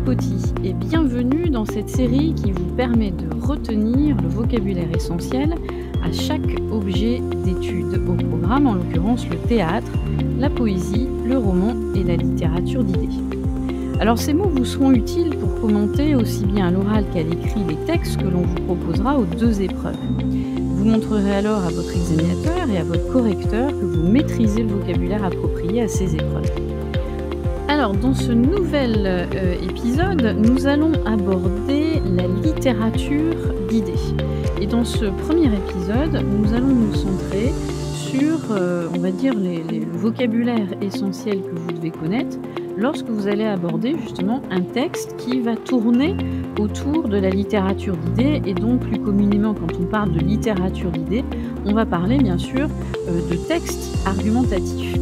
Poti et bienvenue dans cette série qui vous permet de retenir le vocabulaire essentiel à chaque objet d'étude au programme, en l'occurrence le théâtre, la poésie, le roman et la littérature d'idées. Alors ces mots vous seront utiles pour commenter aussi bien à l'oral qu'à l'écrit les textes que l'on vous proposera aux deux épreuves. Vous montrerez alors à votre examinateur et à votre correcteur que vous maîtrisez le vocabulaire approprié à ces épreuves. Alors, dans ce nouvel épisode, nous allons aborder la littérature d'idées. Et dans ce premier épisode, nous allons nous centrer sur, on va dire, le vocabulaire essentiel que vous devez connaître lorsque vous allez aborder justement un texte qui va tourner autour de la littérature d'idées. Et donc, plus communément, quand on parle de littérature d'idées, on va parler bien sûr de textes argumentatifs.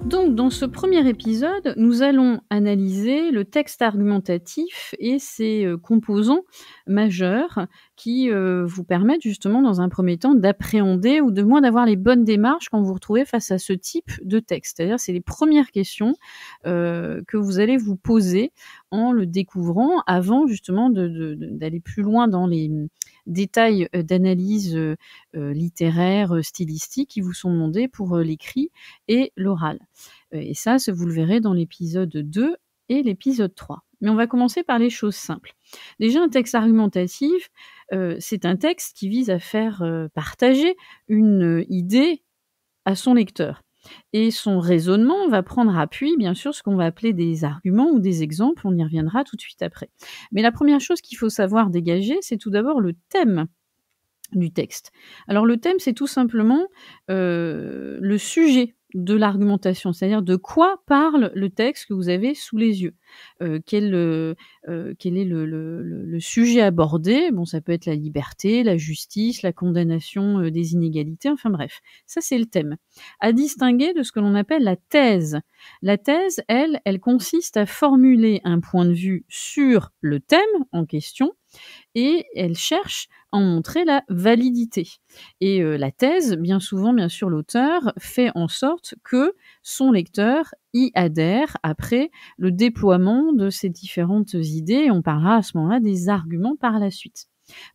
Donc, dans ce premier épisode, nous allons analyser le texte argumentatif et ses composants majeurs qui vous permettent justement, dans un premier temps, d'appréhender ou de moins d'avoir les bonnes démarches quand vous vous retrouvez face à ce type de texte. C'est-à-dire, c'est les premières questions que vous allez vous poser en le découvrant avant justement d'aller plus loin dans les détails d'analyse littéraire, stylistique qui vous sont demandés pour l'écrit et l'oral. Et ça, vous le verrez dans l'épisode 2 et l'épisode 3. Mais on va commencer par les choses simples. Déjà, un texte argumentatif, c'est un texte qui vise à faire partager une idée à son lecteur. Et son raisonnement va prendre appui, bien sûr, ce qu'on va appeler des arguments ou des exemples. On y reviendra tout de suite après. Mais la première chose qu'il faut savoir dégager, c'est tout d'abord le thème du texte. Alors le thème, c'est tout simplement le sujet de l'argumentation, c'est-à-dire de quoi parle le texte que vous avez sous les yeux. Quel est le sujet abordé? Bon, ça peut être la liberté, la justice, la condamnation des inégalités, enfin bref. Ça, c'est le thème. À distinguer de ce que l'on appelle la thèse. La thèse, elle consiste à formuler un point de vue sur le thème en question, et elle cherche à en montrer la validité. Et la thèse, bien souvent, bien sûr, l'auteur fait en sorte que son lecteur y adhère après le déploiement de ces différentes idées, et on parlera à ce moment-là des arguments par la suite.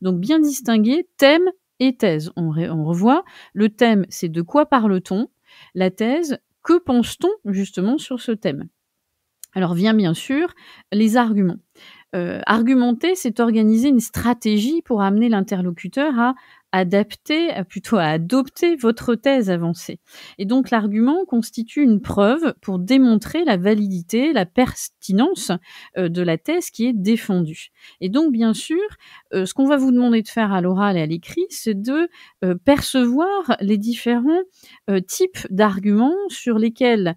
Donc bien distinguer thème et thèse. On revoit, le thème, c'est de quoi parle-t-on? La thèse, que pense-t-on justement sur ce thème? Alors vient bien sûr les arguments. Argumenter, c'est organiser une stratégie pour amener l'interlocuteur à adopter votre thèse avancée. Et donc l'argument constitue une preuve pour démontrer la validité, la pertinence de la thèse qui est défendue. Et donc bien sûr, ce qu'on va vous demander de faire à l'oral et à l'écrit, c'est de percevoir les différents types d'arguments sur lesquels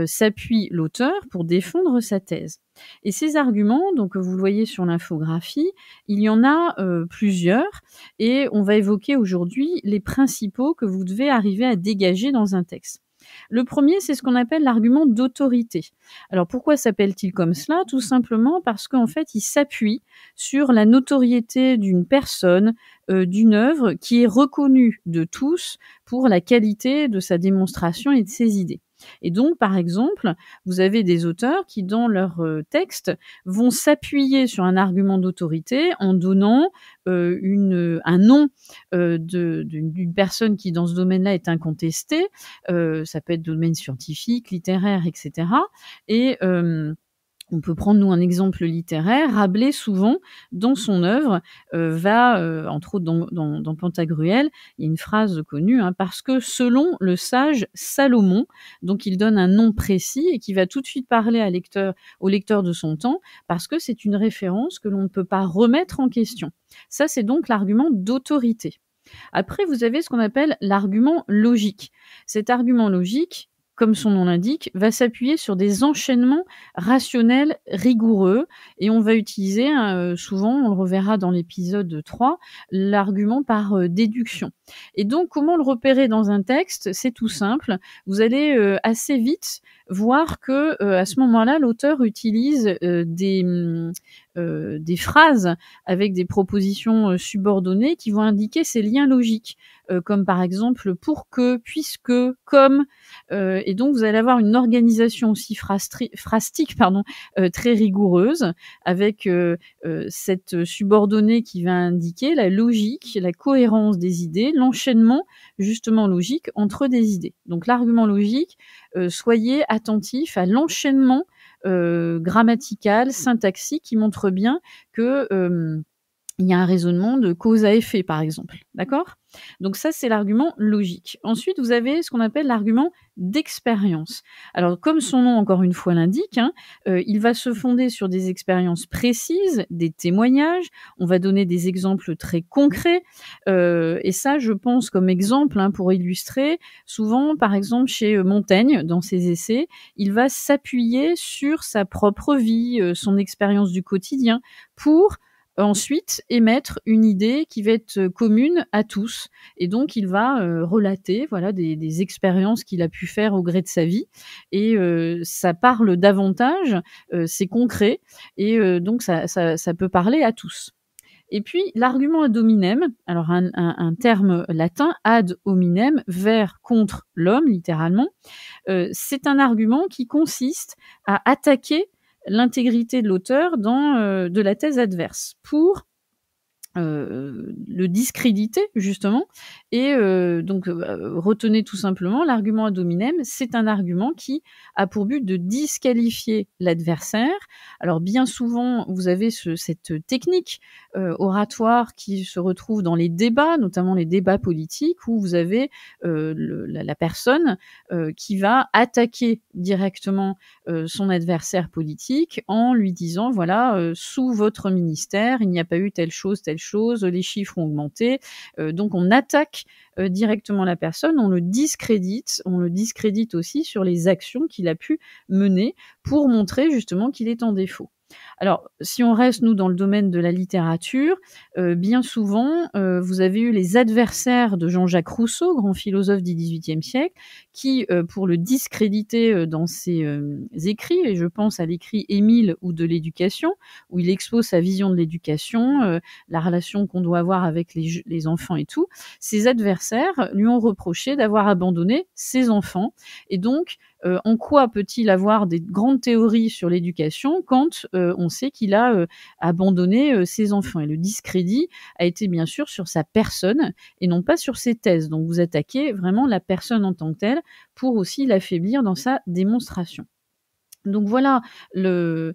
s'appuie l'auteur pour défendre sa thèse. Et ces arguments, donc vous le voyez sur l'infographie, il y en a plusieurs, et on va évoquer aujourd'hui les principaux que vous devez arriver à dégager dans un texte. Le premier, c'est ce qu'on appelle l'argument d'autorité. Alors pourquoi s'appelle-t-il comme cela? Tout simplement parce qu'en fait, il s'appuie sur la notoriété d'une personne, d'une œuvre qui est reconnue de tous pour la qualité de sa démonstration et de ses idées. Et donc, par exemple, vous avez des auteurs qui, dans leur texte, vont s'appuyer sur un argument d'autorité en donnant un nom d'une personne qui, dans ce domaine-là, est incontestée. Ça peut être domaine scientifique, littéraire, etc. Et on peut prendre, nous, un exemple littéraire. Rabelais, souvent, dans son œuvre, entre autres dans Pantagruel, il y a une phrase connue, parce que selon le sage Salomon, donc il donne un nom précis et qui va tout de suite parler au lecteur de son temps, parce que c'est une référence que l'on ne peut pas remettre en question. Ça, c'est donc l'argument d'autorité. Après, vous avez ce qu'on appelle l'argument logique. Cet argument logique, comme son nom l'indique, va s'appuyer sur des enchaînements rationnels rigoureux, et on va utiliser souvent, on le reverra dans l'épisode 3, l'argument par déduction. Et donc, comment le repérer dans un texte? C'est tout simple. Vous allez assez vite voir que, à ce moment-là, l'auteur utilise, des phrases avec des propositions, subordonnées qui vont indiquer ces liens logiques, comme par exemple: «Pour que», «Puisque», «Comme», et donc vous allez avoir une organisation aussi phrastique, pardon, très rigoureuse avec, cette subordonnée qui va indiquer la logique, la cohérence des idées, l'enchaînement justement logique entre des idées. Donc l'argument logique, soyez attentifs à l'enchaînement, grammatical, syntaxique qui montre bien que, il y a un raisonnement de cause à effet, par exemple. D'accord? Donc ça, c'est l'argument logique. Ensuite, vous avez ce qu'on appelle l'argument d'expérience. Alors, comme son nom, encore une fois, l'indique, hein, il va se fonder sur des expériences précises, des témoignages. On va donner des exemples très concrets. Et ça, je pense, comme exemple, hein, pour illustrer, souvent, par exemple, chez Montaigne, dans ses essais, il va s'appuyer sur sa propre vie, son expérience du quotidien, pour ensuite émettre une idée qui va être commune à tous. Et donc il va, relater, voilà, des expériences qu'il a pu faire au gré de sa vie et ça parle davantage, c'est concret et donc ça peut parler à tous. Et puis l'argument ad hominem, alors un terme latin, ad hominem, vers, contre l'homme, littéralement, c'est un argument qui consiste à attaquer l'intégrité de l'auteur dans, de la thèse adverse pour le discréditer justement et donc retenez tout simplement l'argument ad hominem, c'est un argument qui a pour but de disqualifier l'adversaire. Alors bien souvent, vous avez cette technique oratoire qui se retrouve dans les débats, notamment les débats politiques, où vous avez la personne qui va attaquer directement son adversaire politique en lui disant: «Voilà, sous votre ministère, il n'y a pas eu telle chose, les chiffres ont augmenté». Donc on attaque directement la personne, on le discrédite aussi sur les actions qu'il a pu mener pour montrer justement qu'il est en défaut. Alors, si on reste, nous, dans le domaine de la littérature, bien souvent, vous avez eu les adversaires de Jean-Jacques Rousseau, grand philosophe du XVIIIe siècle, qui, pour le discréditer, dans ses, écrits, et je pense à l'écrit Émile ou de l'éducation, où il expose sa vision de l'éducation, la relation qu'on doit avoir avec les enfants et tout, ses adversaires lui ont reproché d'avoir abandonné ses enfants et donc en quoi peut-il avoir des grandes théories sur l'éducation quand on sait qu'il a abandonné ses enfants? Et le discrédit a été bien sûr sur sa personne et non pas sur ses thèses. Donc vous attaquez vraiment la personne en tant que telle pour aussi l'affaiblir dans sa démonstration. Donc voilà les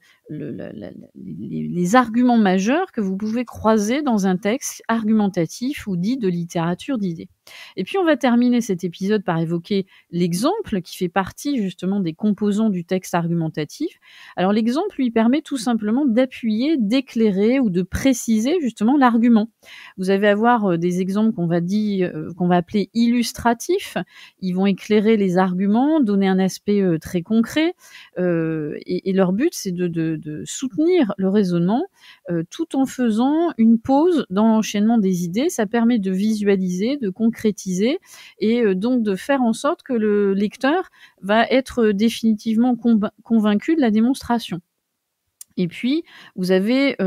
arguments majeurs que vous pouvez croiser dans un texte argumentatif ou dit de littérature d'idées. Et puis on va terminer cet épisode par évoquer l'exemple qui fait partie justement des composants du texte argumentatif. Alors l'exemple lui permet tout simplement d'appuyer, d'éclairer ou de préciser justement l'argument. Vous allez avoir des exemples qu'on va appeler illustratifs. Ils vont éclairer les arguments, donner un aspect très concret. Et leur but, c'est de soutenir le raisonnement tout en faisant une pause dans l'enchaînement des idées. Ça permet de visualiser, de concrétiser et donc de faire en sorte que le lecteur va être définitivement convaincu de la démonstration. Et puis, vous avez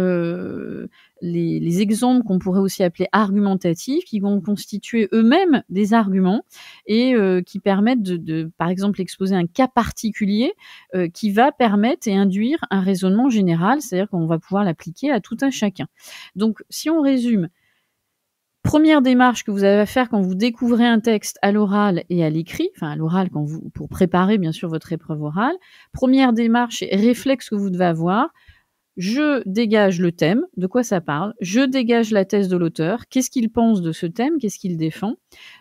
les exemples qu'on pourrait aussi appeler argumentatifs, qui vont constituer eux-mêmes des arguments et qui permettent de, par exemple, exposer un cas particulier qui va permettre et induire un raisonnement général, c'est-à-dire qu'on va pouvoir l'appliquer à tout un chacun. Donc, si on résume, première démarche que vous avez à faire quand vous découvrez un texte à l'oral et à l'écrit, enfin à l'oral pour préparer bien sûr votre épreuve orale. Première démarche et réflexe que vous devez avoir. Je dégage le thème, de quoi ça parle. Je dégage la thèse de l'auteur. Qu'est-ce qu'il pense de ce thème? Qu'est-ce qu'il défend?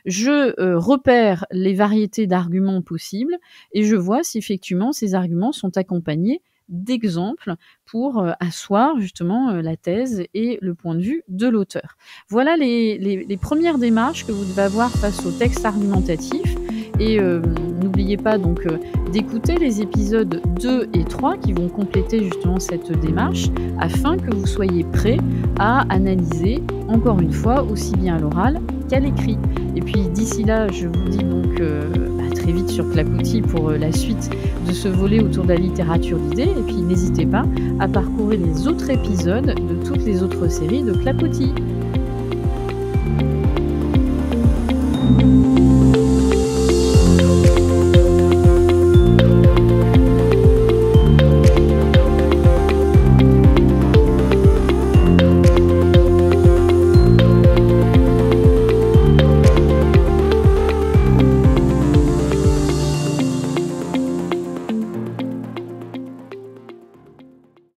Je repère les variétés d'arguments possibles et je vois si effectivement ces arguments sont accompagnés d'exemples pour asseoir justement la thèse et le point de vue de l'auteur. Voilà les premières démarches que vous devez avoir face au texte argumentatif. Et n'oubliez pas donc d'écouter les épisodes 2 et 3 qui vont compléter justement cette démarche afin que vous soyez prêts à analyser, encore une fois, aussi bien à l'oral qu'à l'écrit. Et puis d'ici là, je vous dis donc à très vite sur Clapotis pour la suite de ce volet autour de la littérature d'idées. Et puis n'hésitez pas à parcourir les autres épisodes de toutes les autres séries de Clapotis.